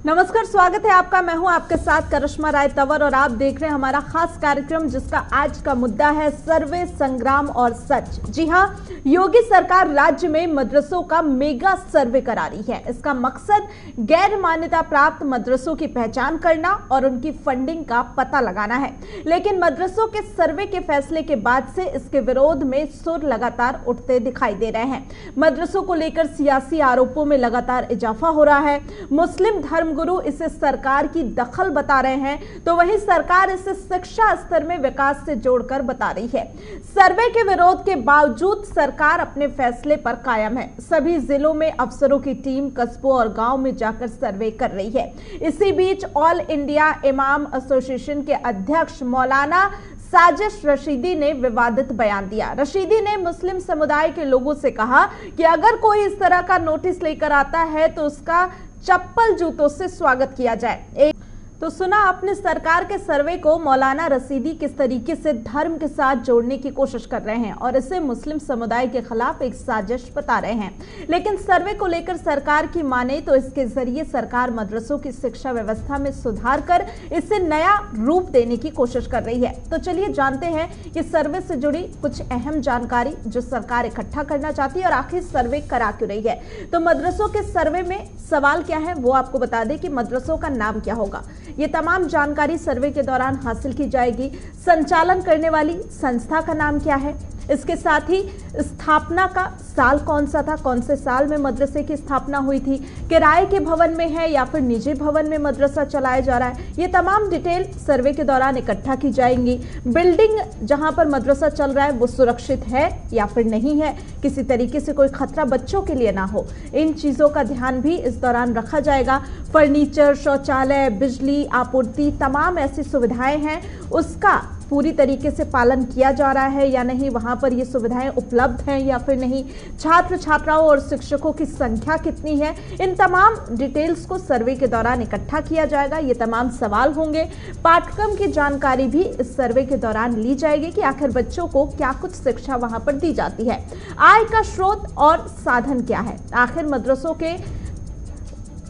नमस्कार, स्वागत है आपका। मैं हूं आपके साथ करिश्मा राय तंवर और आप देख रहे हैं हमारा खास कार्यक्रम जिसका आज का मुद्दा है सर्वे, संग्राम और सच। जी हां, योगी सरकार राज्य में मदरसों का मेगा सर्वे करा रही है। इसका मकसद गैर मान्यता प्राप्त मदरसों की पहचान करना और उनकी फंडिंग का पता लगाना है। लेकिन मदरसों के सर्वे के फैसले के बाद से इसके विरोध में सुर लगातार उठते दिखाई दे रहे हैं। मदरसों को लेकर सियासी आरोपों में लगातार इजाफा हो रहा है। मुस्लिम धर्मगुरु इसे सरकार की दखल बता रहे हैं, तो वहीं सरकार इसे शिक्षा स्तर में विकास से जोड़कर बता रही है। सर्वे के विरोध के बावजूद सरकार अपने फैसले पर कायम है। सभी जिलों में अफसरों की टीम कस्बों और गांव में जाकर सर्वे कर रही है। इसी बीच ऑल इंडिया इमाम एसोसिएशन के अध्यक्ष मौलाना साजिश रशीदी ने विवादित बयान दिया। रशीदी ने मुस्लिम समुदाय के लोगों से कहा कि अगर कोई इस तरह का नोटिस लेकर आता है तो उसका चप्पल जूतों से स्वागत किया जाए। तो सुना आपने सरकार के सर्वे को मौलाना रशीदी किस तरीके से धर्म के साथ जोड़ने की कोशिश कर रहे हैं और इसे मुस्लिम समुदाय के खिलाफ एक साजिश बता रहे हैं। लेकिन सर्वे को लेकर सरकार की माने तो इसके जरिए सरकार मदरसों की शिक्षा व्यवस्था में सुधार कर इसे नया रूप देने की कोशिश कर रही है। तो चलिए जानते हैं कि सर्वे से जुड़ी कुछ अहम जानकारी जो सरकार इकट्ठा करना चाहती है और आखिर सर्वे करा क्यों रही है। तो मदरसों के सर्वे में सवाल क्या है वो आपको बता दें कि मदरसों का नाम क्या होगा। ये तमाम जानकारी सर्वे के दौरान हासिल की जाएगी। संचालन करने वाली संस्था का नाम क्या है, इसके साथ ही स्थापना का साल कौन सा था, कौन से साल में मदरसे की स्थापना हुई थी, किराए के भवन में है या फिर निजी भवन में मदरसा चलाया जा रहा है, ये तमाम डिटेल सर्वे के दौरान इकट्ठा की जाएंगी। बिल्डिंग जहां पर मदरसा चल रहा है वो सुरक्षित है या फिर नहीं है, किसी तरीके से कोई खतरा बच्चों के लिए ना हो, इन चीजों का ध्यान भी इस दौरान रखा जाएगा। फर्नीचर, शौचालय, बिजली आपूर्ति, तमाम ऐसी सुविधाएं हैं उसका पूरी तरीके से पालन किया जा रहा है या नहीं, वहां पर ये सुविधाएं उपलब्ध हैं या फिर नहीं, छात्र छात्राओं और शिक्षकों की संख्या कितनी है, इन तमाम डिटेल्स को सर्वे के दौरान इकट्ठा किया जाएगा। ये तमाम सवाल होंगे। पाठ्यक्रम की जानकारी भी इस सर्वे के दौरान ली जाएगी कि आखिर बच्चों को क्या कुछ शिक्षा वहां पर दी जाती है। आय का स्रोत और साधन क्या है, आखिर मदरसों के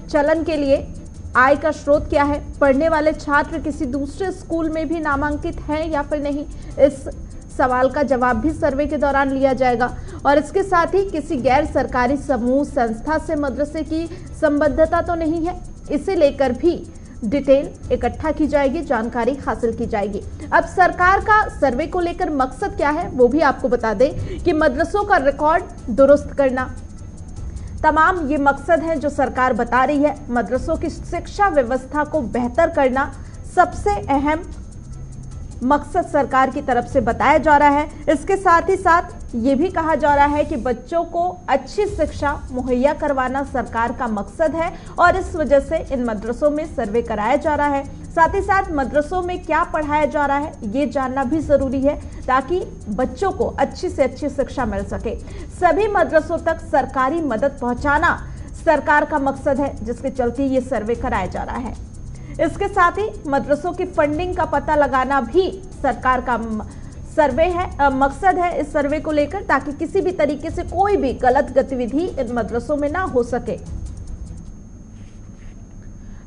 चलन के लिए आय का स्रोत क्या है, पढ़ने वाले छात्र किसी दूसरे स्कूल में भी नामांकित हैं या फिर नहीं, इस सवाल का जवाब भी सर्वे के दौरान लिया जाएगा। और इसके साथ ही किसी गैर सरकारी समूह संस्था से मदरसे की संबद्धता तो नहीं है, इसे लेकर भी डिटेल इकट्ठा की जाएगी, जानकारी हासिल की जाएगी। अब सरकार का सर्वे को लेकर मकसद क्या है वो भी आपको बता दें कि मदरसों का रिकॉर्ड दुरुस्त करना, तमाम ये मकसद हैं जो सरकार बता रही है। मदरसों की शिक्षा व्यवस्था को बेहतर करना सबसे अहम मकसद सरकार की तरफ से बताया जा रहा है। इसके साथ ही साथ ये भी कहा जा रहा है कि बच्चों को अच्छी शिक्षा मुहैया करवाना सरकार का मकसद है और इस वजह से इन मदरसों में सर्वे कराया जा रहा है। साथ ही साथ मदरसों में क्या पढ़ाया जा रहा है ये जानना भी जरूरी है ताकि बच्चों को अच्छी से अच्छी शिक्षा मिल सके। सभी मदरसों तक सरकारी मदद पहुंचाना सरकार का मकसद है जिसके चलते ये सर्वे कराया जा रहा है। इसके साथ ही मदरसों की फंडिंग का पता लगाना भी सरकार का सर्वे है, मकसद है इस सर्वे को लेकर, ताकि किसी भी तरीके से कोई भी गलत गतिविधि इन मदरसों में ना हो सके।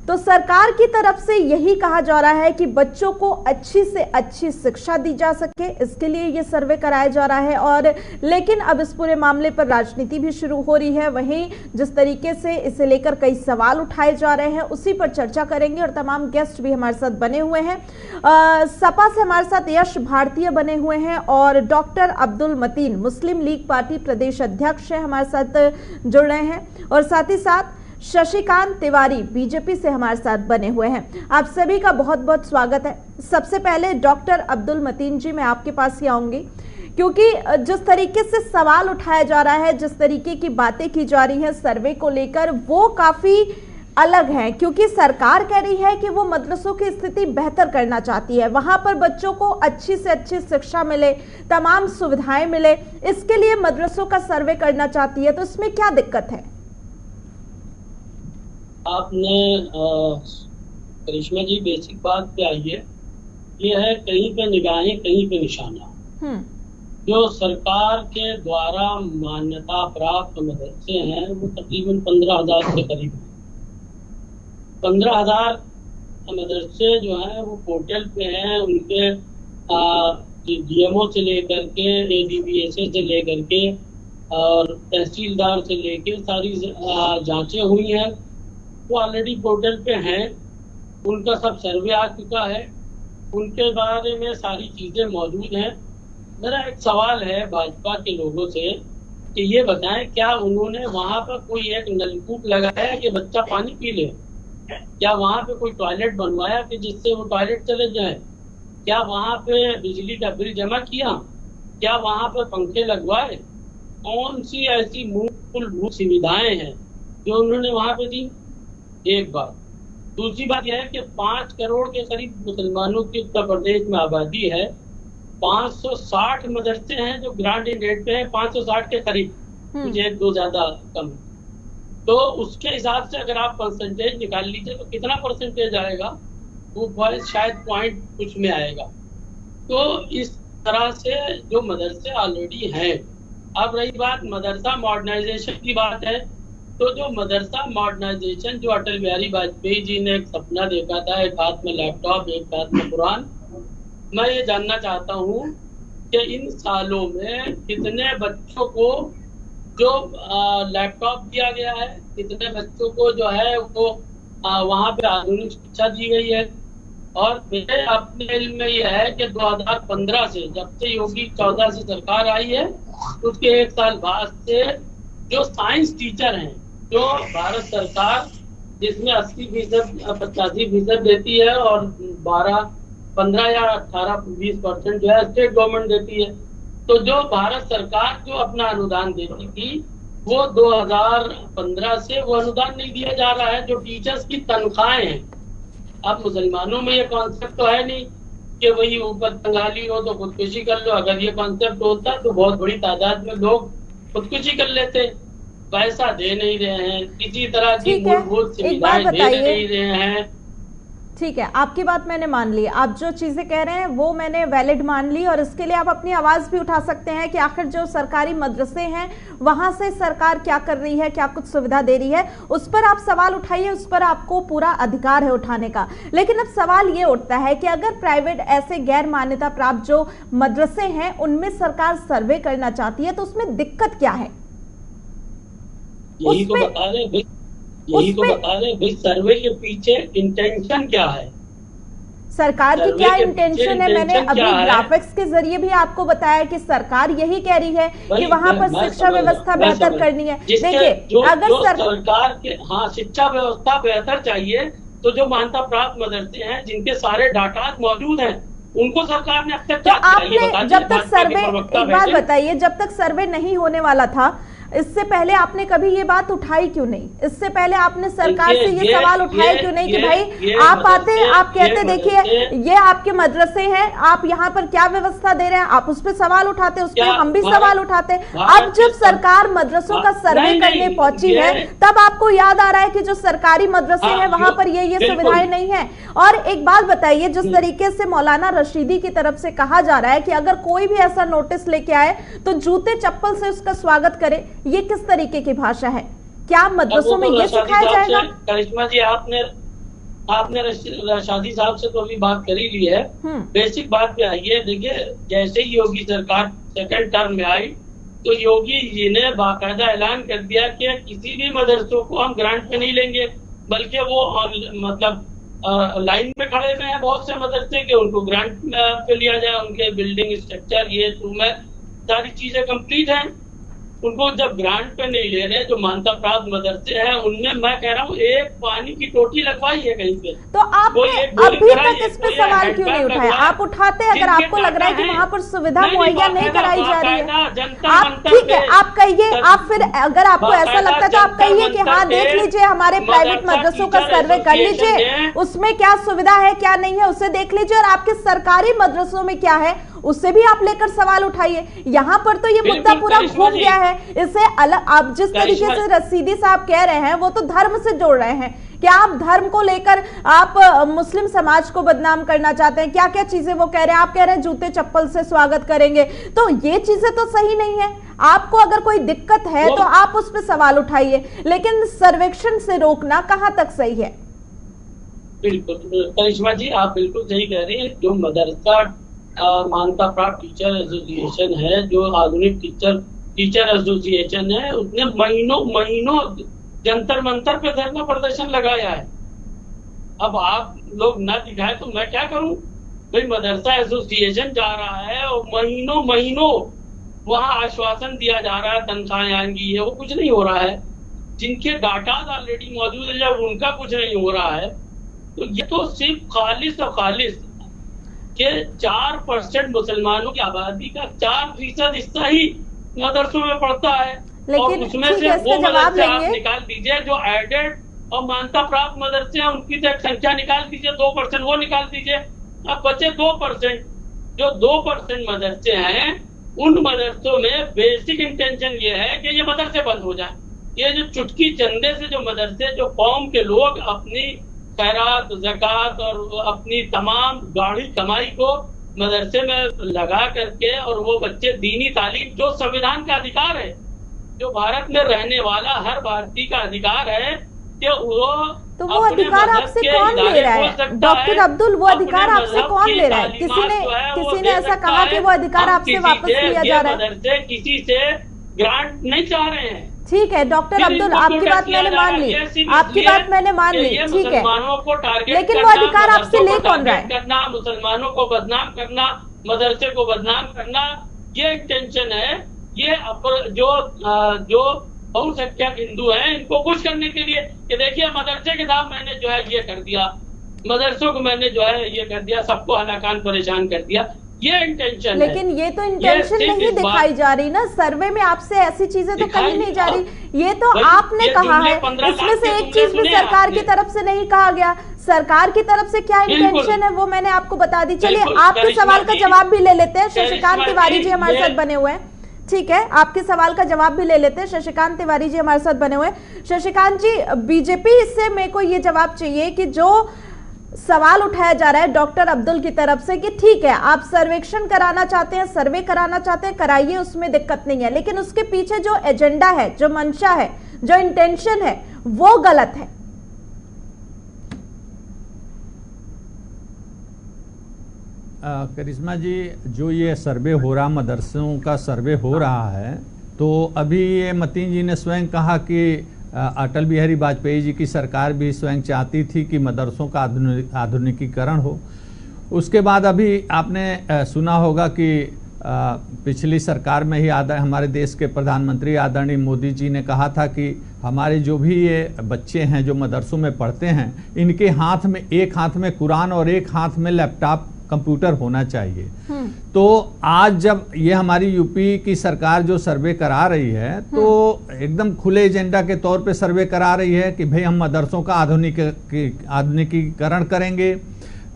तो सरकार की तरफ से यही कहा जा रहा है कि बच्चों को अच्छी से अच्छी शिक्षा दी जा सके, इसके लिए ये सर्वे कराया जा रहा है। और लेकिन अब इस पूरे मामले पर राजनीति भी शुरू हो रही है। वहीं जिस तरीके से इसे लेकर कई सवाल उठाए जा रहे हैं उसी पर चर्चा करेंगे और तमाम गेस्ट भी हमारे साथ बने हुए हैं। सपा से हमारे साथ यश भारतीय बने हुए हैं और डॉक्टर अब्दुल मतीन मुस्लिम लीग पार्टी प्रदेश अध्यक्ष है, हमारे साथ जुड़ रहे हैं। और साथ ही साथ शशिकांत तिवारी बीजेपी से हमारे साथ बने हुए हैं। आप सभी का बहुत बहुत स्वागत है। सबसे पहले डॉक्टर अब्दुल मतीन जी, मैं आपके पास ही आऊंगी क्योंकि जिस तरीके से सवाल उठाया जा रहा है, जिस तरीके की बातें की जा रही हैं सर्वे को लेकर, वो काफी अलग है। क्योंकि सरकार कह रही है कि वो मदरसों की स्थिति बेहतर करना चाहती है, वहां पर बच्चों को अच्छी से अच्छी शिक्षा मिले, तमाम सुविधाएं मिले, इसके लिए मदरसों का सर्वे करना चाहती है। तो इसमें क्या दिक्कत है? आपने करिश्मा जी बेसिक बात क्या है, ये है कहीं पे निगाहें कहीं पे निशाना। जो सरकार के द्वारा मान्यता प्राप्त मदरसे हैं वो तकरीबन 15,000 के करीब हैं। 15,000 मदरसे जो हैं वो पोर्टल पे हैं। उनके डीएमओ से लेकर के एडीबीएसए से लेकर के और तहसीलदार से लेके सारी जांचें हुई हैं, वो ऑलरेडी पोर्टल पे हैं। उनका सब सर्वे आ चुका है, उनके बारे में सारी चीजें मौजूद हैं। मेरा एक सवाल है भाजपा के लोगों से कि ये बताएं, क्या उन्होंने वहां पर कोई एक नलकूप लगाया कि बच्चा पानी पी ले? क्या वहां पे कोई टॉयलेट बनवाया कि जिससे वो टॉयलेट चले जाए? क्या वहां पे बिजली का बिल जमा किया? क्या वहां पर पंखे लगवाए? कौन सी ऐसी मूलभूत सुविधाएं हैं जो उन्होंने वहां पे दी? एक बात। दूसरी बात यह है कि 5 करोड़ के करीब मुसलमानों की उत्तर प्रदेश में आबादी है। 560 मदरसे हैं जो ग्रांट इन रेट पे हैं, 560 के करीब, मुझे 1-2 ज्यादा कम। तो उसके हिसाब से अगर आप परसेंटेज निकाल लीजिए तो कितना परसेंटेज आएगा? वो शायद पॉइंट कुछ में आएगा। तो इस तरह से जो मदरसे ऑलरेडी हैं। अब रही बात मदरसा मॉडर्नाइजेशन की बात है, तो जो मदरसा मॉडर्नाइजेशन जो अटल बिहारी वाजपेयी जी ने एक सपना देखा था, एक हाथ में लैपटॉप एक हाथ में कुरान, मैं ये जानना चाहता हूँ कि इन सालों में कितने बच्चों को जो लैपटॉप दिया गया है, कितने बच्चों को जो है वो वहाँ पे आधुनिक शिक्षा दी गई है। और मेरे अपने इल्म में यह है कि 2015 से, जब से योगी 14 से सरकार आई है, उसके 1 साल बाद से जो साइंस टीचर हैं, जो भारत सरकार जिसमें 80% 85% देती है और 15 या 18-20% जो है स्टेट गवर्नमेंट देती है। तो जो भारत सरकार जो अपना अनुदान देती थी, वो 2015 से वो अनुदान नहीं दिया जा रहा है। जो टीचर्स की तनख्वाहें हैं, अब मुसलमानों में ये कॉन्सेप्ट तो है नहीं कि वही ऊपर तंगाली हो तो खुदकुशी कर लो। अगर ये कॉन्सेप्ट होता तो बहुत बड़ी तादाद में लोग खुदकुशी कर लेते। पैसा दे नहीं रहे हैं, किसी तरह की मूलभूत सुविधाएं दे नहीं रहे हैं। ठीक है, आपकी बात मैंने मान ली। आप जो चीजें कह रहे हैं वो मैंने वैलिड मान ली, और इसके लिए आप अपनी आवाज भी उठा सकते हैं कि आखिर जो सरकारी मदरसे हैं वहां से सरकार क्या कर रही है, क्या कुछ सुविधा दे रही है, उस पर आप सवाल उठाइए, उस पर आपको पूरा अधिकार है उठाने का। लेकिन अब सवाल ये उठता है कि अगर प्राइवेट ऐसे गैर मान्यता प्राप्त जो मदरसे हैं उनमें सरकार सर्वे करना चाहती है तो उसमें दिक्कत क्या है? यही तो बता रहे भाई, सर्वे के पीछे इंटेंशन क्या है? सरकार की क्या इंटेंशन है? मैंने अभी ग्राफिक्स के जरिए भी आपको बताया कि सरकार यही कह रही है कि वहां पर शिक्षा व्यवस्था बेहतर करनी है। देखिए, अगर सरकार के शिक्षा व्यवस्था बेहतर चाहिए तो जो मान्यता प्राप्त मदरसे हैं जिनके सारे डाटा मौजूद हैं उनको सरकार ने एक्सेप्ट किया। आपने जब तक सर्वे, एक बात बताइए, जब तक सर्वे नहीं होने वाला था, इससे पहले आपने कभी ये बात उठाई क्यों नहीं? इससे पहले आपने सरकार से ये सवाल उठाया क्यों नहीं कि भाई आप आते, आप कहते देखिए ये आपके मदरसे हैं, आप यहाँ पर क्या व्यवस्था दे रहे हैं, आप उस पर सवाल उठाते, उस पर हम भी सवाल उठाते। अब जब सरकार मदरसों का सर्वे करने पहुंची है तब आपको याद आ रहा है कि जो सरकारी मदरसे हैं वहां पर ये सुविधाएं नहीं है। और एक बात बताइए, जिस तरीके से मौलाना रशीदी की तरफ से कहा जा रहा है कि अगर कोई भी ऐसा नोटिस लेके आए तो जूते चप्पल से उसका स्वागत करे, ये किस तरीके की भाषा है? क्या मदरसों में ये सिखाया जाएगा? करिश्मा जी, आपने रशादी साहब से तो अभी बात कर ही ली है। बेसिक बात पे आइए। देखिए, जैसे ही योगी सरकार सेकंड टर्म में आई तो योगी जी ने बाकायदा ऐलान कर दिया कि किसी भी मदरसों को हम ग्रांट पे नहीं लेंगे, बल्कि वो मतलब लाइन में खड़े हुए हैं बहुत से मदरसे के, उनको ग्रांट पे लिया जाए। उनके बिल्डिंग स्ट्रक्चर ये सारी चीजें कंप्लीट हैं, उनको जब ग्रांट पे नहीं ले रहे, जो मान्यता प्राप्त मदरसे हैं उनमें मैं कह रहा हूँ एक पानी की टोटी लगवाई है कहीं पे। तो आपने अभी तक इस पे सवाल क्यों नहीं उठाया? आप उठाते अगर आपको लग रहा है कि वहाँ पर सुविधा मुहैया नहीं कराई जा रही है। आप ठीक है, आप कहिए, आप फिर अगर आपको ऐसा लगता है तो आप कहिए कि हाँ देख लीजिए हमारे प्राइवेट मदरसों का सर्वे कर लीजिए, उसमें क्या सुविधा है क्या नहीं है उसे देख लीजिए, और आपके सरकारी मदरसों में क्या है उससे भी आप लेकर सवाल उठाइए। यहाँ पर तो ये मुद्दा पूरा घूम गया है। इसे अलग, आप जिस तरीके से रशीदी साहब कह रहे हैं वो तो धर्म से जोड़ रहे हैं कि आप धर्म को लेकर आप मुस्लिम समाज को बदनाम करना चाहते हैं। क्या क्या चीजें वो कह रहे हैं? आप कह रहे हैं जूते चप्पल से स्वागत करेंगे, तो ये चीजें तो सही नहीं है। आपको अगर कोई दिक्कत है तो आप उस पर सवाल उठाइए, लेकिन सर्वेक्षण से रोकना कहां तक सही है? बिल्कुल करिश्मा जी, आप बिल्कुल सही कह रही हैं। जो मदरसा मान्यता प्राप्त टीचर एसोसिएशन है, जो आधुनिक टीचर एसोसिएशन है, उसने महीनों जंतर मंतर पे धरना प्रदर्शन लगाया है। अब आप लोग ना दिखाए तो मैं क्या करूं? भाई मदरसा एसोसिएशन जा रहा है और महीनों वहां आश्वासन दिया जा रहा है तनख्वाहें आएंगी, वो कुछ नहीं हो रहा है। जिनके डाटा ऑलरेडी मौजूद है, जब उनका कुछ नहीं हो रहा है, तो ये तो सिर्फ खालिस और खालिस के 4% मुसलमानों की आबादी का 4% हिस्सा ही मदरसों में पढ़ता है। और उसमें से वो मदरसे आप निकाल दीजिए जो एडेड और मान्यता प्राप्त मदरसे हैं, उनकी तो संख्या निकाल दीजिए, 2% वो निकाल दीजिए। अब बचे 2%। जो 2% मदरसे हैं, उन मदरसों में बेसिक इंटेंशन ये है कि ये मदरसे बंद हो जाए। ये जो चुटकी चंदे से जो मदरसे, जो कौम के लोग अपनी खैरात, ज़कात और अपनी तमाम गाढ़ी कमाई को मदरसे में लगा करके, और वो बच्चे दीनी तालीम, जो संविधान का अधिकार है, जो भारत में रहने वाला हर भारतीय का अधिकार है, कि वो अधिकार आपसे कौन ले रहा है डॉक्टर अब्दुल? वो अधिकार आपसे कौन ले रहा है? किसी ने ऐसा कहा कि वो अधिकार आपसे वापस लिया जा रहा है? मदरसे किसी से ग्रांट नहीं चाह रहे हैं। ठीक है डॉक्टर अब्दुल, आपकी बात मैंने मान ली, आपकी बात मैंने मान ली, ठीक है, लेकिन वो अधिकार आपसे ले कौन रहा है? करना, मुसलमानों को बदनाम करना, मदरसे को बदनाम करना, ये इंटेंशन है। ये जो बहुसंख्यक हिंदू हैं, इनको खुश करने के लिए कि देखिए मदरसे के साथ मैंने जो है ये कर दिया, मदरसों को मैंने जो है ये कर दिया, सबको हलाकान परेशान कर दिया, ये इंटेंशन। लेकिन ये तो इंटेंशन नहीं दिखाई जा रही ना, सर्वे में आपसे ऐसी चीजें तो कही नहीं जा रही। ये तो आपने कहा है, इसमें से एक चीज भी सरकार की तरफ से नहीं कहा गया। सरकार की तरफ से क्या इंटेंशन है वो मैंने आपको बता दी। चलिए आपके सवाल का जवाब भी ले लेते हैं, शशिकांत तिवारी जी हमारे साथ बने हुए हैं। ठीक है, आपके सवाल का जवाब भी ले लेते हैं, शशिकांत तिवारी जी हमारे साथ बने हुए हैं। शशिकांत जी, बीजेपी से मेरे को ये जवाब चाहिए कि जो सवाल उठाया जा रहा है डॉक्टर अब्दुल की तरफ से कि ठीक है आप सर्वेक्षण कराना चाहते हैं, सर्वे कराना चाहते हैं, कराइए, उसमें दिक्कत नहीं है, लेकिन उसके पीछे जो एजेंडा है, जो मंशा है, जो इंटेंशन है, वो गलत है। करिश्मा जी, जो ये सर्वे हो रहा, मदरसों का सर्वे हो रहा है, तो अभी ये मतीन जी ने स्वयं कहा कि अटल बिहारी वाजपेयी जी की सरकार भी स्वयं चाहती थी कि मदरसों का आधुनिकीकरण हो। उसके बाद अभी आपने सुना होगा कि पिछली सरकार में ही हमारे देश के प्रधानमंत्री आदरणीय मोदी जी ने कहा था कि हमारे जो भी ये बच्चे हैं जो मदरसों में पढ़ते हैं, इनके हाथ में, एक हाथ में कुरान और एक हाथ में लैपटॉप कंप्यूटर होना चाहिए। तो आज जब ये हमारी यूपी की सरकार जो सर्वे करा रही है, तो एकदम खुले एजेंडा के तौर पे सर्वे करा रही है कि भाई हम मदरसों का आधुनिकीकरण करेंगे,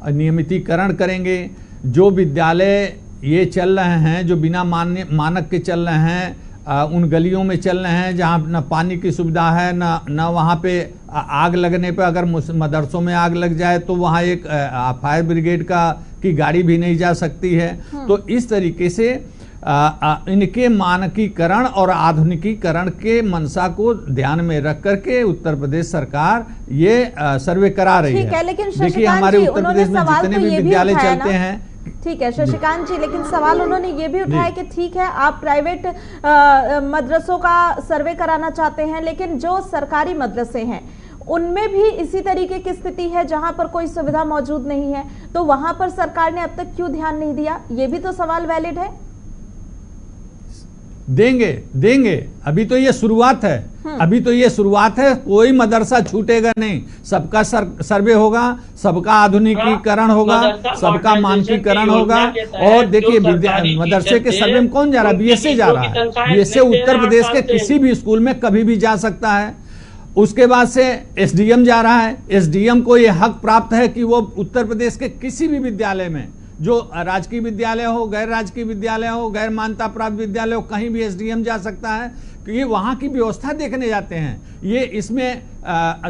नियमितीकरण करेंगे। जो विद्यालय ये चल रहे हैं, जो बिना मानक के चल रहे हैं, उन गलियों में चल रहे हैं जहाँ न पानी की सुविधा है, न वहाँ पे आग लगने पे, अगर मदरसों में आग लग जाए तो वहाँ एक फायर ब्रिगेड की गाड़ी भी नहीं जा सकती है। तो इस तरीके से इनके मानकीकरण और आधुनिकीकरण के मंशा को ध्यान में रख करके उत्तर प्रदेश सरकार ये सर्वे करा रही है। लेकिन देखिए हमारे उत्तर प्रदेश में जितने भी विद्यालय चलते हैं, ठीक है शशिकांत जी, लेकिन सवाल उन्होंने ये भी उठाया कि ठीक है आप प्राइवेट मदरसों का सर्वे कराना चाहते हैं, लेकिन जो सरकारी मदरसे हैं उनमें भी इसी तरीके की स्थिति है जहां पर कोई सुविधा मौजूद नहीं है, तो वहां पर सरकार ने अब तक क्यों ध्यान नहीं दिया? ये भी तो सवाल वैलिड है। देंगे अभी तो ये शुरुआत है, अभी तो ये शुरुआत है। कोई मदरसा छूटेगा नहीं, सबका सर्वे होगा, सबका आधुनिकीकरण होगा, सबका मानकीकरण होगा। और देखिए मदरसे के सर्वे में कौन जा रहा है? बीएसए जा रहा है। बीएसए उत्तर प्रदेश के किसी भी स्कूल में कभी भी जा सकता है। उसके बाद से एसडीएम जा रहा है। एसडीएम को यह हक प्राप्त है कि वो उत्तर प्रदेश के किसी भी विद्यालय में, जो राजकीय विद्यालय हो, गैर राजकीय विद्यालय हो, गैर मान्यता प्राप्त विद्यालय हो, कहीं भी एसडीएम जा सकता है, क्योंकि वहाँ की व्यवस्था देखने जाते हैं। ये इसमें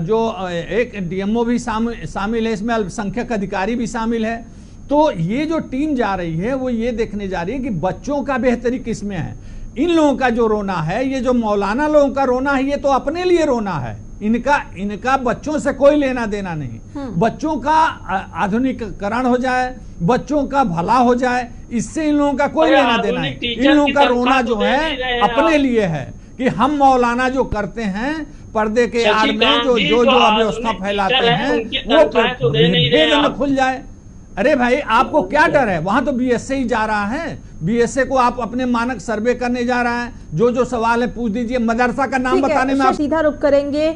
जो एक डीएमओ भी शामिल है, इसमें अल्पसंख्यक अधिकारी भी शामिल है। तो ये जो टीम जा रही है वो ये देखने जा रही है कि बच्चों का बेहतरी किसमें है। इन लोगों का जो रोना है, ये जो मौलाना लोगों का रोना है, ये तो अपने लिए रोना है। इनका बच्चों से कोई लेना देना नहीं। बच्चों का आधुनिकीकरण हो जाए, बच्चों का भला हो जाए, इससे इन लोगों का कोई लेना देना नहीं। इन लोगों का रोना जो है अपने लिए है कि हम मौलाना जो करते हैं पर्दे के आड़ में जो अव्यवस्था फैलाते हैं वो भेद में खुल जाए। अरे भाई आपको क्या डर है? वहां तो बीएसए ही जा रहा है, बीएसए को आप अपने मानक सर्वे करने जा रहा है। जो सवाल है पूछ दीजिए, मदरसा का नाम बताने में आप सीधा रुक करेंगे।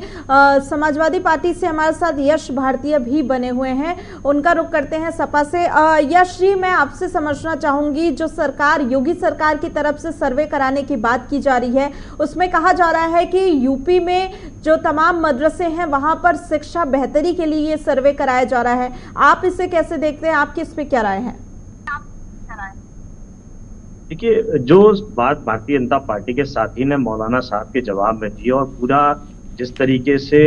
समाजवादी पार्टी से हमारे साथ यश भारतीय भी बने हुए हैं, उनका रुक करते हैं सपा से। यश जी, मैं आपसे समझना चाहूंगी, जो सरकार योगी सरकार की तरफ से सर्वे कराने की बात की जा रही है, उसमें कहा जा रहा है कि यूपी में जो तमाम मदरसे हैं वहां पर शिक्षा बेहतरी के लिए ये सर्वे कराया जा रहा है। आप इसे कैसे देखते हैं? आपकी इस पे क्या राय है? देखिए, जो बात भारतीय जनता पार्टी के साथी ने मौलाना साहब के जवाब में दी और पूरा जिस तरीके से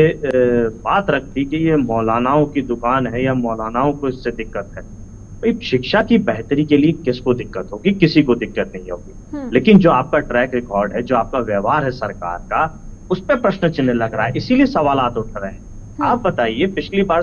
बात रखी कि ये मौलानाओं की दुकान है या मौलानाओं को इससे दिक्कत है, भाई शिक्षा की बेहतरी के लिए किसको दिक्कत होगी? किसी को दिक्कत नहीं होगी। लेकिन जो आपका ट्रैक रिकॉर्ड है, जो आपका व्यवहार है सरकार का, उस पर प्रश्न चिन्ह लग रहा है, इसीलिए सवालात उठ रहे हैं। आप बताइए, पिछली बार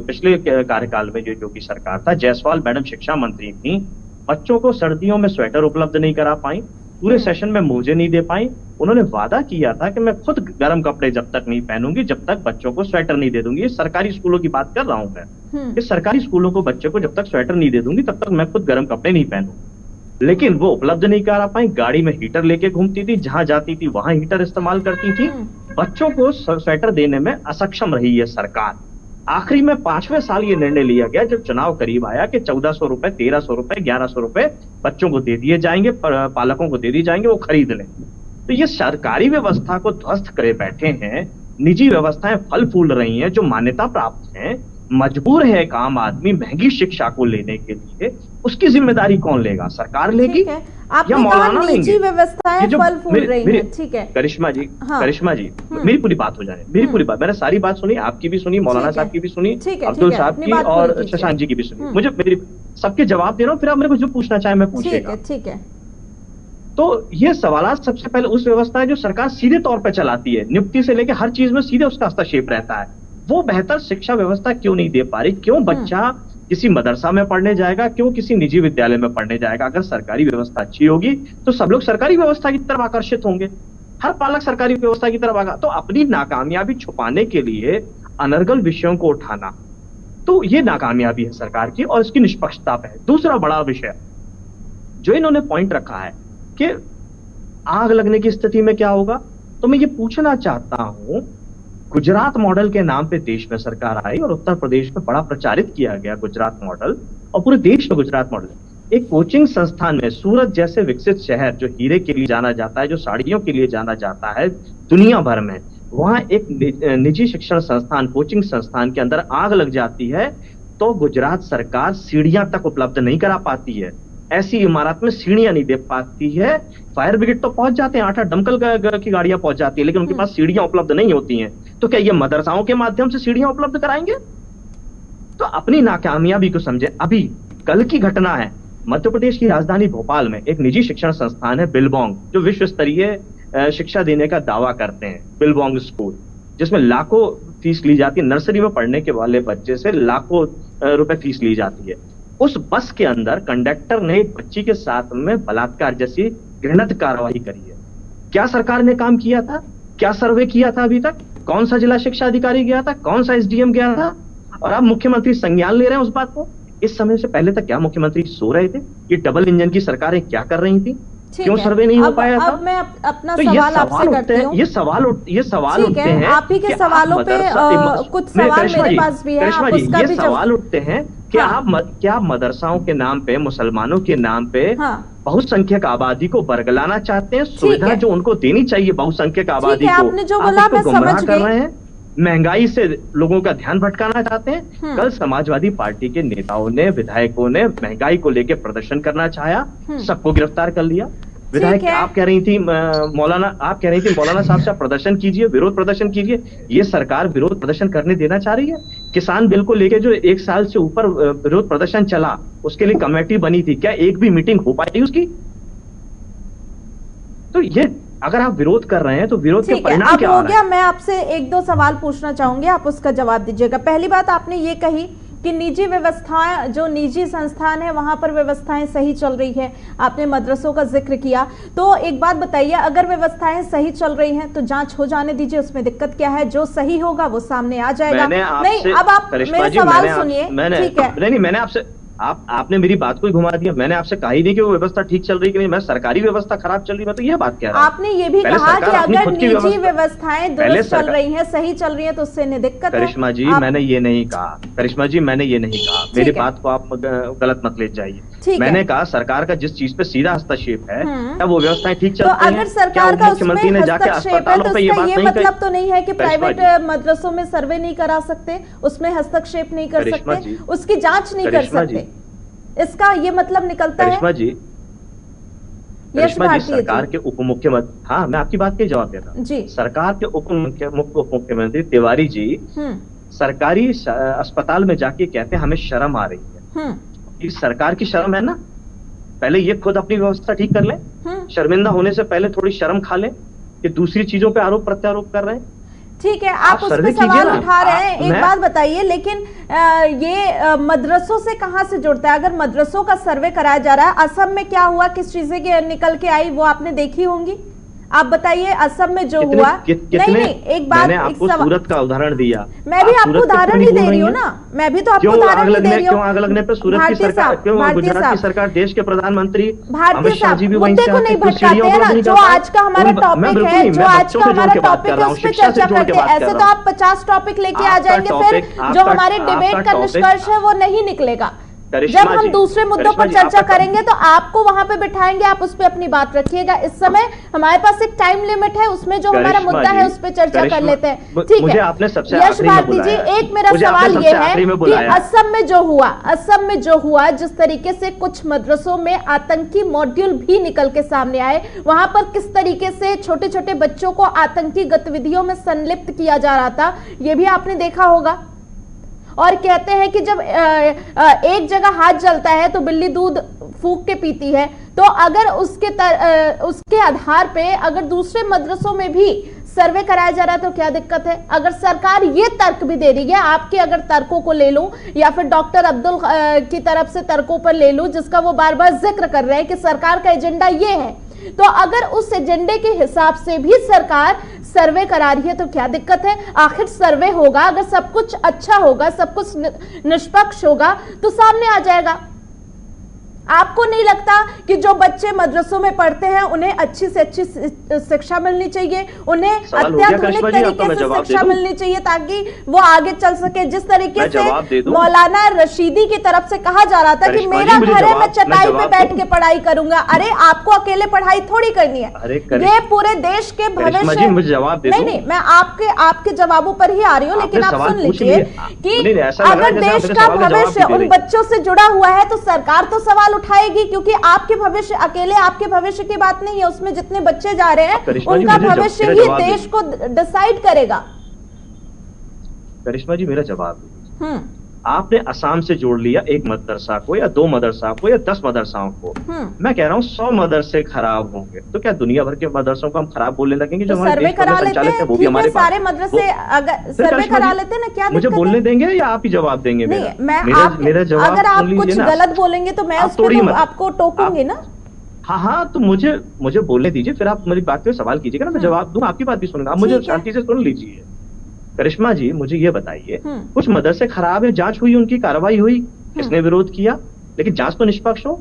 पिछले कार्यकाल में जो योगी सरकार था, जायसवाल मैडम शिक्षा मंत्री थी, बच्चों को सर्दियों में स्वेटर उपलब्ध नहीं करा पाई, पूरे सेशन में मोजे नहीं दे पाई। उन्होंने वादा किया था कि मैं खुद गर्म कपड़े जब तक नहीं पहनूंगी जब तक बच्चों को स्वेटर नहीं दे दूंगी। ये सरकारी स्कूलों की बात कर रहा हूं मैं, कि सरकारी स्कूलों को बच्चों को जब तक स्वेटर नहीं दे दूंगी तब तक मैं खुद गर्म कपड़े नहीं पहनूंगी। लेकिन वो उपलब्ध नहीं करा पाई। गाड़ी में हीटर लेके घूमती थी, जहां जाती थी वहां हीटर इस्तेमाल करती थी। बच्चों को स्वेटर देने में असक्षम रही है सरकार। आखिरी में 5वें साल ये निर्णय लिया गया जब चुनाव करीब आया कि 1400 रुपए, 1300 रुपए, 1100 रुपए बच्चों को दे दिए जाएंगे, पालकों को दे दिए जाएंगे, वो खरीद लें। तो ये सरकारी व्यवस्था को ध्वस्त करे बैठे हैं। निजी व्यवस्थाएं फल फूल रही हैं जो मान्यता प्राप्त हैं। मजबूर है एक आम आदमी महंगी शिक्षा को लेने के लिए, उसकी जिम्मेदारी कौन लेगा? सरकार लेगी या मौलाना लेंगे? व्यवस्थाएं फल फूल रही हैं, ठीक है करिश्मा जी, करिश्मा जी, मेरी पूरी बात हो जाए, मेरी पूरी बात, मैंने सारी बात सुनी, आपकी भी सुनी, मौलाना साहब की भी सुनी, अब्दुल साहब की और शशांक जी की भी सुनी। मुझे मेरी सबके जवाब दे रहा हूँ, फिर आप मेरे को जो पूछना चाहे मैं पूछेगा। ठीक है। तो ये सवाल सबसे पहले उस व्यवस्था है जो सरकार सीधे तौर पर चलाती है, नियुक्ति से लेकर हर चीज में सीधे उसका हस्तक्षेप रहता है। वो बेहतर शिक्षा व्यवस्था क्यों नहीं दे पा रही? क्यों बच्चा किसी मदरसा में पढ़ने जाएगा, क्यों किसी निजी विद्यालय में पढ़ने जाएगा? अगर सरकारी व्यवस्था अच्छी होगी तो सब लोग सरकारी व्यवस्था की तरफ आकर्षित होंगे, हर पालक सरकारी व्यवस्था की तरफ आएगा। तो अपनी नाकामयाबी छुपाने के लिए अनर्गल विषयों को उठाना, तो ये नाकामयाबी है सरकार की और इसकी निष्पक्षता पे है। दूसरा बड़ा विषय जो इन्होंने पॉइंट रखा है कि आग लगने की स्थिति में क्या होगा, तो मैं ये पूछना चाहता हूं, गुजरात मॉडल के नाम पे देश में सरकार आई और उत्तर प्रदेश में बड़ा प्रचारित किया गया गुजरात मॉडल, और पूरे देश में गुजरात मॉडल। एक कोचिंग संस्थान में सूरत जैसे विकसित शहर जो हीरे के लिए जाना जाता है, जो साड़ियों के लिए जाना जाता है दुनिया भर में, वहां एक निजी शिक्षण संस्थान, कोचिंग संस्थान के अंदर आग लग जाती है तो गुजरात सरकार सीढ़ियां तक उपलब्ध नहीं करा पाती है। ऐसी इमारत में सीढ़ियां नहीं दे पाती है। फायर ब्रिगेड तो पहुंच जाते हैं, 8-8 दमकल की गाड़ियां पहुंच जाती है, लेकिन उनके पास सीढ़ियां उपलब्ध नहीं होती हैं। तो क्या ये मदरसाओं के माध्यम से सीढ़ियां उपलब्ध कराएंगे? तो अपनी नाकामयाबी को समझे। अभी कल की घटना है, मध्य प्रदेश की राजधानी भोपाल में एक निजी शिक्षण संस्थान है बिलबोंग, जो विश्व स्तरीय शिक्षा देने का दावा करते हैं, बिलबोंग स्कूल, जिसमें लाखों फीस ली जाती है। नर्सरी में पढ़ने के वाले बच्चे से लाखों रुपए फीस ली जाती है। उस बस के अंदर कंडक्टर ने एक बच्ची के साथ में बलात्कार जैसी घृणित कार्रवाई करी है। क्या सरकार ने काम किया था? क्या सर्वे किया था अभी तक? कौन सा जिला शिक्षा अधिकारी गया था? कौन सा एसडीएम गया था? और अब मुख्यमंत्री संज्ञान ले रहे हैं उस बात को। इस समय से पहले तक क्या मुख्यमंत्री सो रहे थे? ये डबल इंजन की सरकारें क्या कर रही थी? क्यों सर्वे नहीं हो पाया था? अब मैं अपना तो सवाल आपसे करती हूं। ये सवाल उठते हैं। आप ही के सवालों पे कुछ सवाल मेरे पास भी है, आप उसका भी सवाल उठते हैं कि क्या मदरसाओं के नाम पे, मुसलमानों के नाम पे बहुसंख्यक आबादी को बरगलाना चाहते हैं? सुविधा जो उनको देनी चाहिए बहुसंख्यक आबादी को, आपने जो बोला मैं समझ कर रहे हैं। महंगाई से लोगों का ध्यान भटकाना चाहते हैं। कल समाजवादी पार्टी के नेताओं ने, विधायकों ने महंगाई को लेकर प्रदर्शन करना चाहा, सबको गिरफ्तार कर लिया। विधायक आप कह रही थी मौलाना साहब से प्रदर्शन कीजिए, विरोध प्रदर्शन कीजिए। ये सरकार विरोध प्रदर्शन करने देना चाह रही है? किसान बिल को लेकर जो 1 साल से ऊपर विरोध प्रदर्शन चला, उसके लिए कमेटी बनी थी, क्या एक भी मीटिंग हो पाई उसकी? तो ये अगर आप विरोध कर रहे हैं तो विरोध के ठीक है, परिणाम अब क्या हो आ रहा गया। है? मैं आपसे एक दो सवाल पूछना चाहूंगी, आप उसका जवाब दीजिएगा। पहली बात आपने ये कही कि निजी व्यवस्थाएं, जो निजी संस्थान है वहां पर व्यवस्थाएं सही चल रही है, आपने मदरसों का जिक्र किया। तो एक बात बताइए, अगर व्यवस्थाएं सही चल रही हैं तो जांच हो जाने दीजिए, उसमें दिक्कत क्या है? जो सही होगा वो सामने आ जाएगा। नहीं, अब आप मेरे सवाल सुनिए, ठीक है? नहीं, मैंने आपसे आपने मेरी बात को ही घुमा दिया। मैंने आपसे कहा ही नहीं कि वो व्यवस्था ठीक चल रही कि नहीं। मैं सरकारी व्यवस्था खराब चल रही, मैं तो यह बात कह रहा हूं। आपने ये भी कहा कि अगर निजी व्यवस्थाएं दुरुस्त चल रही हैं, सही चल रही हैं, तो उससे दिक्कत है। करिश्मा जी, मैंने ये नहीं कहा। करिश्मा जी, मैंने ये नहीं कहा। मेरी बात को आप गलत मत ले जाइए। मैंने कहा सरकार का जिस चीज पे सीधा हस्तक्षेप है, क्या वो व्यवस्थाएं ठीक चल रही हैं? तो अगर सरकार का मुख्यमंत्री ने जाके अस्पतालों पे ये बात नहीं मतलब तो नहीं है कि प्राइवेट मदरसों में सर्वे नहीं करा सकते, उसमें हस्तक्षेप नहीं कर सकते, उसकी जांच नहीं कर सकते, इसका ये मतलब निकलता है? करिश्मा जी, सरकार के उप मुख्यमंत्री, हाँ मैं आपकी बात का जवाब देता हूँ जी। सरकार के उप मुख्यमंत्री तिवारी जी सरकारी अस्पताल में जाके कहते हैं हमें शर्म आ रही है। ये सरकार की शर्म है ना? पहले ये खुद अपनी व्यवस्था ठीक कर ले। शर्मिंदा होने से पहले थोड़ी शर्म खा ले कि दूसरी चीजों पे आरोप प्रत्यारोप कर रहे हैं। ठीक है, आप उस पे सवाल उठा रहे हैं। एक बात बताइए, लेकिन ये मदरसों से कहां से जुड़ता है? अगर मदरसों का सर्वे कराया जा रहा है, असम में क्या हुआ, किस चीजें निकल के आई, वो आपने देखी होंगी। आप बताइए, असम में जो हुआ। नहीं, एक बात, मैंने आपको सूरत का उदाहरण दिया। मैं भी आपको उदाहरण ही दे रही हूँ ना, मैं भी तो आपको उदाहरण ही दे रही हूँ। क्यों आग लगने पे सूरत की सरकार, क्यों गुजरात की सरकार, देश के प्रधानमंत्री भारतीय साहब मुद्दे को नहीं भटकाते हैं ना? जो आज का हमारा टॉपिक है, जो आज का हमारा टॉपिक है, उस पर चर्चा करते हैं। ऐसे तो आप 50 टॉपिक लेके आ जाएंगे, फिर जो हमारे डिबेट का निष्कर्ष है वो नहीं निकलेगा। जब हम दूसरे मुद्दों पर चर्चा करेंगे तो आपको वहां पे बिठाएंगे, आप उस पे अपनी बात रखिएगा। इस समय हमारे पास एक टाइम लिमिट है, उसमें जो हमारा मुद्दा है उस पे चर्चा कर लेते हैं, ठीक है? यश भारती जी, एक मेरा सवाल ये है कि असम में जो हुआ, जिस तरीके से कुछ मदरसों में आतंकी मॉड्यूल भी निकल के सामने आए, वहां पर किस तरीके से छोटे छोटे बच्चों को आतंकी गतिविधियों में संलिप्त किया जा रहा था, ये भी आपने देखा होगा। और कहते हैं कि जब एक जगह हाथ जलता है तो बिल्ली दूध फूंक के पीती है। तो अगर उसके आधार पे अगर दूसरे मदरसों में भी सर्वे कराया जा रहा है तो क्या दिक्कत है? अगर सरकार ये तर्क भी दे रही है, आपके अगर तर्कों को ले लूं या फिर डॉक्टर अब्दुल की तरफ से तर्कों पर ले लूं, जिसका वो बार बार जिक्र कर रहे हैं कि सरकार का एजेंडा ये है, तो अगर उस एजेंडे के हिसाब से भी सरकार सर्वे करा रही है तो क्या दिक्कत है? आखिर सर्वे होगा, अगर सब कुछ अच्छा होगा, सब कुछ निष्पक्ष होगा तो सामने आ जाएगा। आपको नहीं लगता कि जो बच्चे मदरसों में पढ़ते हैं उन्हें अच्छी से अच्छी शिक्षा मिलनी चाहिए, उन्हें अत्याधुनिक तरीके से शिक्षा मिलनी चाहिए ताकि वो आगे चल सके? जिस तरीके से मौलाना रशीदी की तरफ से कहा जा रहा था कि मेरा घर है, मैं चटाई पे बैठ के पढ़ाई करूंगा। अरे आपको अकेले पढ़ाई थोड़ी करनी है, ये पूरे देश के भविष्य। नहीं, मैं आपके जवाबों पर ही आ रही हूँ, लेकिन आप सुन लीजिए कि अगर देश का भविष्य उन बच्चों से जुड़ा हुआ है तो सरकार तो सवाल उठाएगी, क्योंकि आपके भविष्य, अकेले आपके भविष्य की बात नहीं है, उसमें जितने बच्चे जा रहे हैं उनका भविष्य ही देश को डिसाइड करेगा। करिश्मा जी, मेरा जवाब, आपने असम से जोड़ लिया एक मदरसा को या 2 मदरसा को या 10 मदरसाओं को। मैं कह रहा हूँ 100 मदरसे खराब होंगे तो क्या दुनिया भर के मदरसों को हम खराब बोलने लगेंगे? जो हमारे देश में संचालित है वो भी हमारे सारे मदरसे अगर सर्वे करा लेते हैं ना, क्या मुझे बोलने देंगे या आप ही जवाब देंगे? मेरा जवाब, अगर आप कुछ गलत बोलेंगे तो मैं आपको टोकूंगी ना। हाँ, तो मुझे बोलने दीजिए, फिर आप मेरी बात पे सवाल कीजिएगा ना, मैं जवाब दूंगा, आपकी बात भी सुनूंगा। आप मुझे शांति से सुन लीजिए। करिश्मा जी, मुझे ये बताइए, कुछ मदरसे खराब है, जांच हुई, उनकी कार्रवाई हुई, किसने विरोध किया, लेकिन जांच तो निष्पक्ष हो।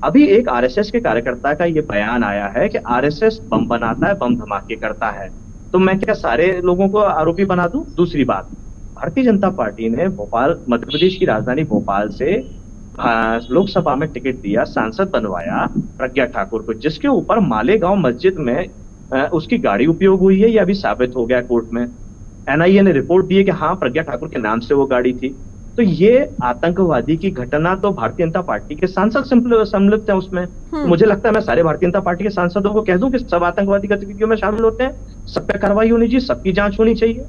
अभी एक आरएसएस के कार्यकर्ता का ये बयान आया है कि आरएसएस बम बनाता है, बम धमाके करता है, तो मैं क्या सारे लोगों को आरोपी बना दूं? दूसरी बात, भारतीय जनता पार्टी ने भोपाल, मध्य प्रदेश की राजधानी भोपाल से लोकसभा में टिकट दिया, सांसद बनवाया प्रज्ञा ठाकुर को, जिसके ऊपर मालेगांव मस्जिद में उसकी गाड़ी उपयोग हुई है, यह अभी साबित हो गया कोर्ट में। एनआईए ने रिपोर्ट दी है कि हाँ, प्रज्ञा ठाकुर के नाम से वो गाड़ी थी। तो ये आतंकवादी की घटना तो भारतीय जनता पार्टी के सांसद सम्मिलित है उसमें। तो मुझे लगता है मैं सारे भारतीय जनता पार्टी के सांसदों को कह दूं कि सब आतंकवादी गतिविधियों में शामिल होते हैं, सब पे कार्रवाई होनी चाहिए, सबकी जांच होनी चाहिए।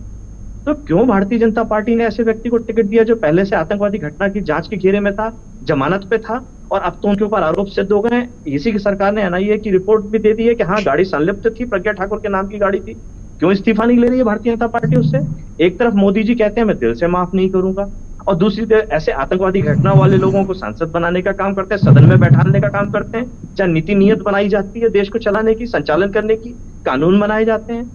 तो क्यों भारतीय जनता पार्टी ने ऐसे व्यक्ति को टिकट दिया जो पहले से आतंकवादी घटना की जांच के घेरे में था, जमानत पे था, और अब तो उनके ऊपर आरोप सिद्ध हो गए हैं। इसी की सरकार ने एनआईए की रिपोर्ट भी दे दी है कि हाँ, गाड़ी संलिप्त थी, प्रज्ञा ठाकुर के नाम की गाड़ी थी। क्यों इस्तीफा नहीं ले रही है भारतीय जनता पार्टी उससे? एक तरफ मोदी जी कहते हैं मैं दिल से माफ नहीं करूंगा, और दूसरी तरफ ऐसे आतंकवादी घटना वाले लोगों को सांसद बनाने का काम करते हैं, सदन में बैठाने का काम करते हैं। जहाँ नीति नियत बनाई जाती है देश को चलाने की, संचालन करने की, कानून बनाए जाते हैं,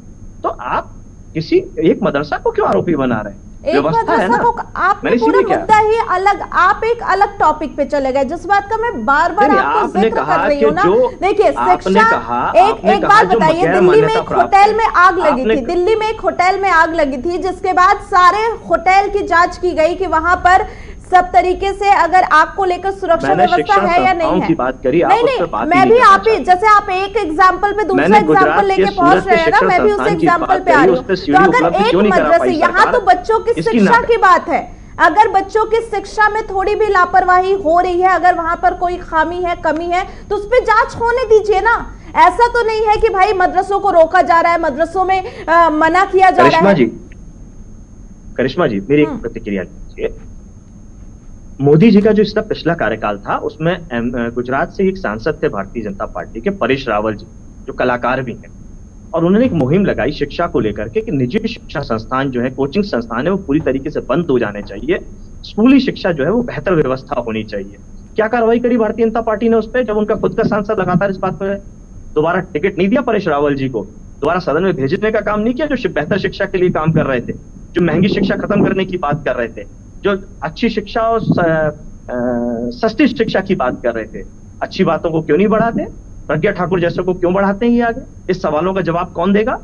तो आप किसी एक मदरसा को क्यों आरोपी बना रहे हैं? एक मदरसा को आपने पूरा मुद्दा ही अलग, आप एक अलग टॉपिक पे चले गए, जिस बात का मैं बार बार आपको जिक्र कर रही हूँ ना। देखिए शिक्षा, एक बात बताइए, दिल्ली में एक होटल में आग लगी थी, दिल्ली में एक होटल में आग लगी थी, जिसके बाद सारे होटल की जांच की गई कि वहां पर सब तरीके से अगर आग को लेकर सुरक्षा व्यवस्था है या नहीं है। बात करी, नहीं, मैं भी आप ही जैसे आप एक एग्जाम्पल पे दूसरा एग्जाम्पल लेके पहुंच रहे हैं ना, मैं भी उस एग्जाम्पल पे आ रही हूँ। तो अगर एक मदरसे, यहाँ तो बच्चों की शिक्षा की बात है, अगर बच्चों की शिक्षा में थोड़ी भी लापरवाही हो रही है, अगर वहां पर कोई खामी है, कमी है, तो उस पर जांच होने दीजिए ना। ऐसा तो नहीं है कि भाई मदरसों को रोका जा रहा है, मदरसों में मना किया जा रहा है। करिश्मा जी, मेरी एक प्रतिक्रिया कीजिए। मोदी जी का जो इसका पिछला कार्यकाल था, उसमें गुजरात से एक सांसद थे भारतीय जनता पार्टी के, परेश रावल जी, जो कलाकार भी हैं, और उन्होंने एक मुहिम लगाई शिक्षा को लेकर के कि निजी शिक्षा संस्थान जो है, कोचिंग संस्थान है, वो पूरी तरीके से बंद हो जाने चाहिए, स्कूली शिक्षा जो है वो बेहतर व्यवस्था होनी चाहिए। क्या कार्रवाई करी भारतीय जनता पार्टी ने उस पर, जब उनका खुद का सांसद लगातार इस बात पर दोबारा टिकट नहीं दिया परेश रावल जी को, दोबारा सदन में भेजने का काम नहीं किया, जो बेहतर शिक्षा के लिए काम कर रहे थे, जो महंगी शिक्षा खत्म करने की बात कर रहे थे, जो अच्छी शिक्षा और सस्ती शिक्षा की बात कर रहे थे। अच्छी बातों को क्यों नहीं बढ़ाते? प्रज्ञा ठाकुर जैसे को क्यों बढ़ाते हैं ये आगे? इस सवालों का जवाब कौन देगा?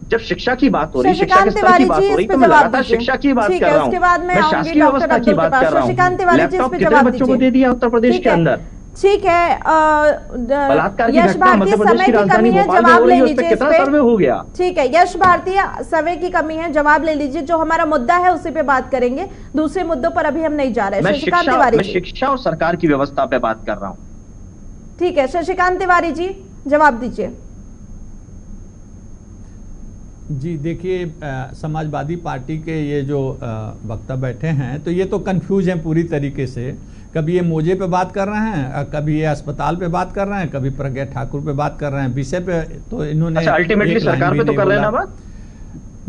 जब शिक्षा की बात हो रही है, शिक्षा के स्तर की बात हो रही है, तो मैं लगातार शिक्षा की बात कर रहा हूँ, मैं शासकीय व्यवस्था की बात कर रहा हूँ। लैपटॉप कितने बच्चों को दे दिया उत्तर प्रदेश के अंदर? ठीक है, बलात्कार की घटना मध्य प्रदेश की राजधानी भोपाल में हो रही है, उस पर कितना सर्वे हो गया? ठीक है, यश भारतीय, समय की कमी है, जवाब ले लीजिए। जो हमारा मुद्दा है उसी पे बात करेंगे, दूसरे मुद्दों पर अभी हम नहीं जा रहे। शशिकांत तिवारी, मैं शिक्षा और सरकार की व्यवस्था पे बात कर रहा हूँ। ठीक है, शशिकांत तिवारी जी जवाब दीजिए। जी देखिए, समाजवादी पार्टी के ये जो वक्ता बैठे हैं, तो ये तो कंफ्यूज हैं पूरी तरीके से। कभी ये मोजे पे बात कर रहे हैं, कभी ये अस्पताल पे बात कर रहे हैं, कभी प्रज्ञा ठाकुर पे बात कर रहे हैं। विषय पे तो इन्होंने अल्टीमेटली सरकार पे तो कर रहे हैं ना बात।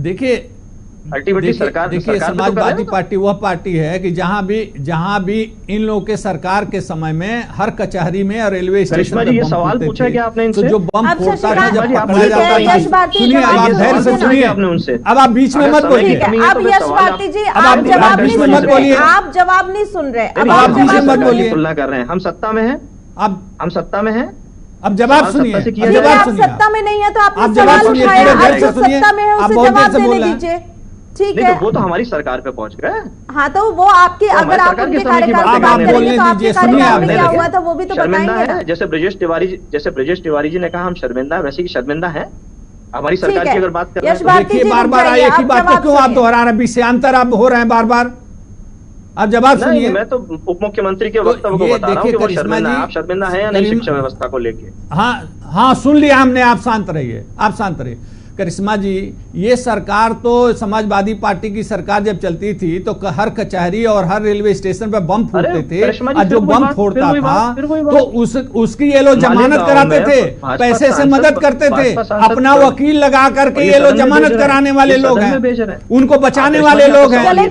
देखिए अल्टीमेटली सरकार, देखिए समाजवादी पार्टी वह पार्टी है कि जहां भी इन लोगों के सरकार के समय में हर कचहरी में और रेलवे स्टेशन पे ये सवाल पूछा क्या आपने इनसे? तो जो बम फोड़ता था, जब पकड़ा जाता है, सुनिए, आप धैर्य से सुनिए, आपने उनसे, अब आप बीच में मत बोलिए। अब यश भारती जी आप जवाब नहीं सुन रहे, आप जवाब नहीं सुन रहे, अब आप बीच में मत बोलिए। तुलना कर रहे हैं, हम सत्ता में हैं, अब हम सत्ता में हैं, अब जवाब सुनिए। आप सत्ता में नहीं है तो आप सवाल उठाए, आप जो सत्ता में है उसे जवाब देने दीजिए। ठीक है, वो तो हमारी सरकार पे पहुंच गए। हाँ, तो वो आपकी, अगर आप उनके कार्यकाल की बात करेंगे तो आपके कार्यकाल में क्या हुआ था वो भी तो बताएंगे ना। जैसे ब्रजेश तिवारी जी ने कहा हम शर्मिंदा है, वैसे ही शर्मिंदा है हमारी सरकार की अगर बात करें। देखिए बार-बार एक ही बात को क्यों आप दोहरा रहे हैं? विषयांतर आप हो रहे हैं बार-बार, आप जवाब सुनिए। मैं तो उप मुख्यमंत्री के वक्तव्य को बता रहा हूं कि वो शर्मिंदा है। आप शर्मिंदा है या नहीं शिक्षा व्यवस्था को लेके? हाँ सुन लिया हमने, आप शांत रहिए, आप शांत रहिए। करिश्मा जी, ये सरकार तो समाजवादी पार्टी की सरकार जब चलती थी तो हर कचहरी और हर रेलवे स्टेशन पे बम फोड़ते थे, और जो बम फोड़ता था तो उसकी ये लोग जमानत कराते थे, पैसे से मदद करते थे, अपना वकील लगा करके ये लोग जमानत कराने वाले लोग हैं, उनको बचाने वाले लोग हैं।